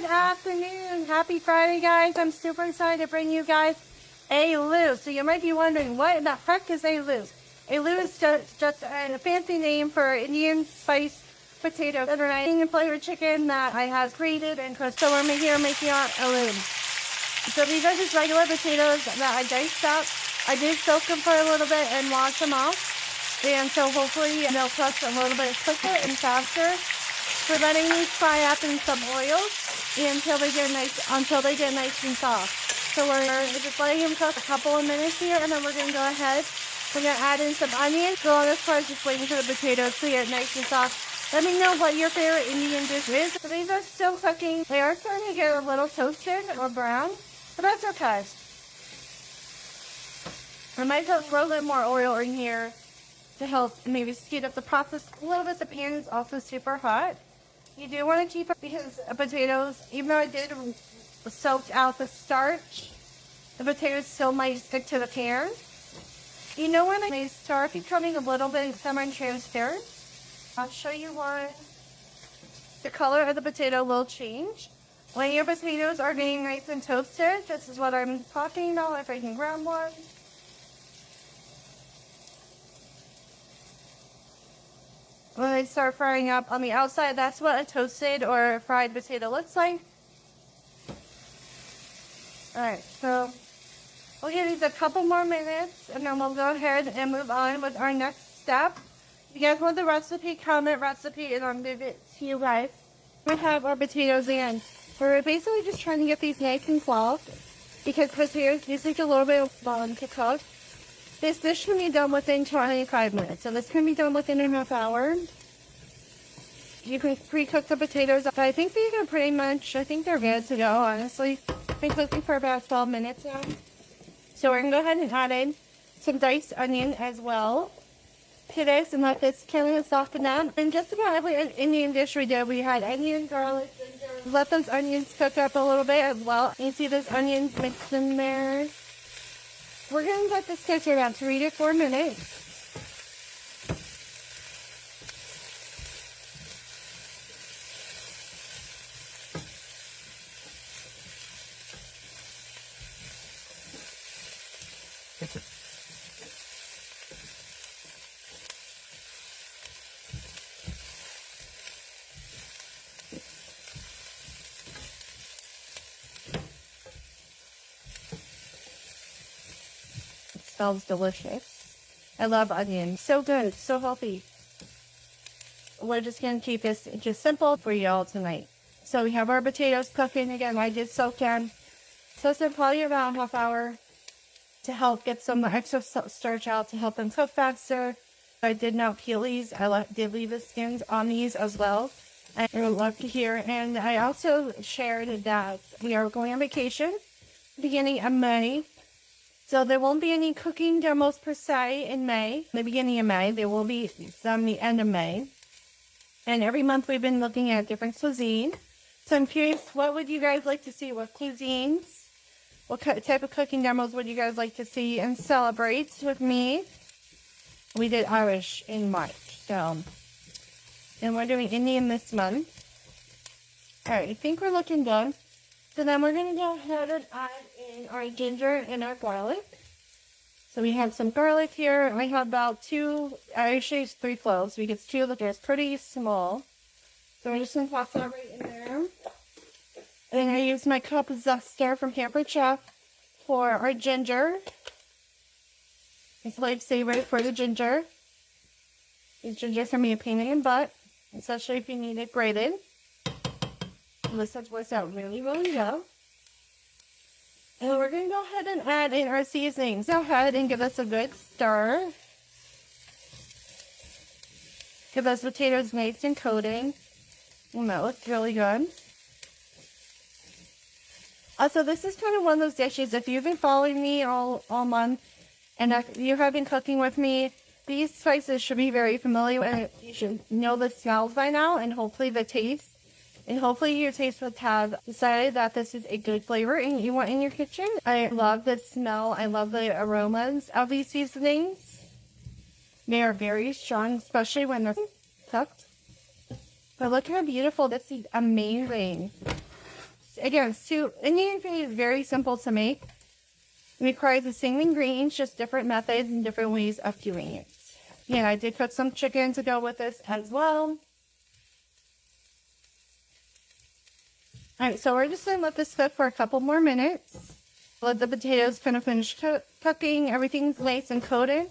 Good afternoon. Happy Friday, guys. I'm super excited to bring you guys Aloo. So you might be wondering, what the heck is Aloo? Aloo is just a fancy name for Indian spice potatoes that are Indian flavored chicken that I have created and cooked. So we're making Aloo. So these are just regular potatoes that I diced up. I did soak them for a little bit and wash them off. And so hopefully they'll cook a little bit quicker and faster. We're letting these fry up in some oil until they get nice and soft. So we're just letting them cook a couple of minutes here, and then we're going to go ahead. We're going to add in some onions. So on this part, just waiting for the potatoes to get nice and soft. Let me know what your favorite Indian dish is. So these are still cooking. They are starting to get a little toasted or brown, but that's okay. I might just throw a little more oil in here to help maybe speed up the process a little bit. The pan is also super hot. You do want to keep it because potatoes, even though I did soak out the starch, the potatoes still might stick to the pan. You know when they start becoming a little bit semi-transparent? I'll show you why. The color of the potato will change. When your potatoes are getting nice and toasted, this is what I'm talking about, if I can grab one. When they start frying up on the outside, that's what a toasted or a fried potato looks like. Alright, so we'll give these a couple more minutes and then we'll go ahead and move on with our next step. If you guys want the recipe, comment recipe and I'll give it to you guys. We have our potatoes in. We're basically just trying to get these nice and soft because potatoes do take a little bit of time to cook. This dish can be done within 25 minutes, so this can be done within a half hour. You can pre-cook the potatoes. I think these are pretty much, I think they're good to go, honestly. I've been cooking for about 12 minutes now. So we're going to go ahead and add in some diced onion as well to this and let this kind of soften down. And just about every Indian dish we did, we had onion, garlic, ginger. Let those onions cook up a little bit as well. You see those onions mixed in there. We're going to let this cook for about 3 to 4 minutes. Smells delicious. I love onions. So good. So healthy. We're just going to keep this just simple for y'all tonight. So we have our potatoes cooking. Again, I did soak them. So it's probably about a half hour to help get some extra starch out to help them cook faster. I did not peel these. I did leave the skins on these as well. And I would love to hear. And I also shared that we are going on vacation beginning of May. So there won't be any cooking demos per se in May, the beginning of May. There will be some the end of May. And every month we've been looking at different cuisine. So I'm curious, what would you guys like to see? What cuisines? What type of cooking demos would you guys like to see and celebrate with me? We did Irish in March. So, and we're doing Indian this month. Alright, I think we're looking good. So then we're going to go ahead and add in our ginger and our garlic. So we have some garlic here. I have about I actually use 3 cloves because 2 of them are pretty small. So we're just going to toss that right in there. And I use my cup of zester from Pampered Chef for our ginger. It's a lifesaver for the ginger. The ginger can be a pain in the butt, especially if you need it grated. This works out really, really well. And we're going to go ahead and add in our seasonings. Go ahead and give us a good stir. Give those potatoes nice and coating. And that looks really good. Also, this is kind of one of those dishes, if you've been following me all month, and if you have been cooking with me, these spices should be very familiar with. You should know the smells by now, and hopefully the taste. And hopefully your taste buds have decided that this is a good flavor and you want in your kitchen. I love the smell. I love the aromas of these seasonings. They are very strong, especially when they're cooked. But look how beautiful. This is amazing. again, soup, Indian food is very simple to make. It requires the same ingredients, just different methods and different ways of doing it. Yeah, I did cook some chicken to go with this as well. Alright, so we're just going to let this cook for a couple more minutes. Let the potatoes finish cooking. Everything's nice and coated.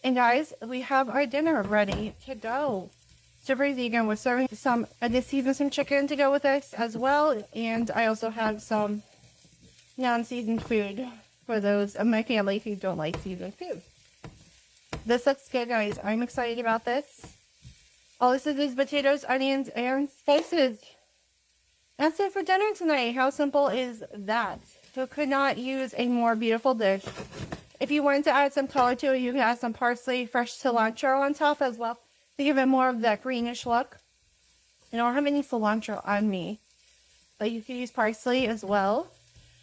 And guys, we have our dinner ready to go. Super easy. Again, we're serving some, I just seasoned some chicken to go with this as well. And I also have some non-seasoned food for those of my family who don't like seasoned food. This looks good, guys. I'm excited about this. All this is potatoes, onions, and spices. That's it for dinner tonight. How simple is that? Who could not use a more beautiful dish? If you wanted to add some color to it, you can add some parsley, fresh cilantro on top as well to give it more of that greenish look. I don't have any cilantro on me, but you can use parsley as well.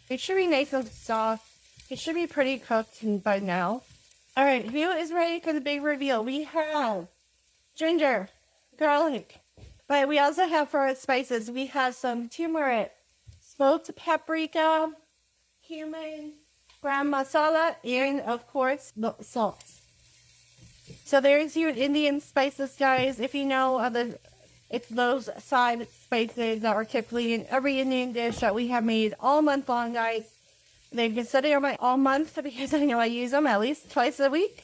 It should be nice and soft. It should be pretty cooked by now. All right, who is ready for the big reveal? We have ginger, garlic, but we also have for our spices, we have some turmeric, smoked paprika, cumin, gram masala, and of course, salt. So there's your Indian spices, guys. If you know it's those side spices that are typically in every Indian dish that we have made all month long, guys. They've been sitting on my all month because I know I use them at least twice a week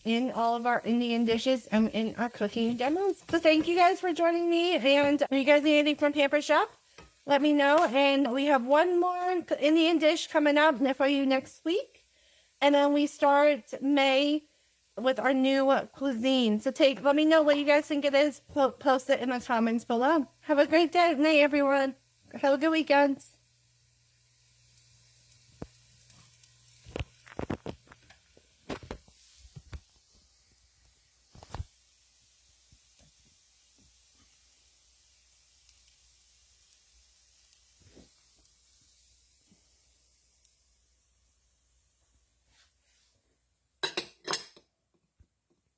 in all of our Indian dishes and in our cooking demos. So thank you guys for joining me. And if you guys need anything from Pamper Chef, let me know. And we have one more Indian dish coming up for you next week. And then we start May with our new cuisine. So let me know what you guys think it is. Post it in the comments below. Have a great day, night, everyone. Have a good weekend.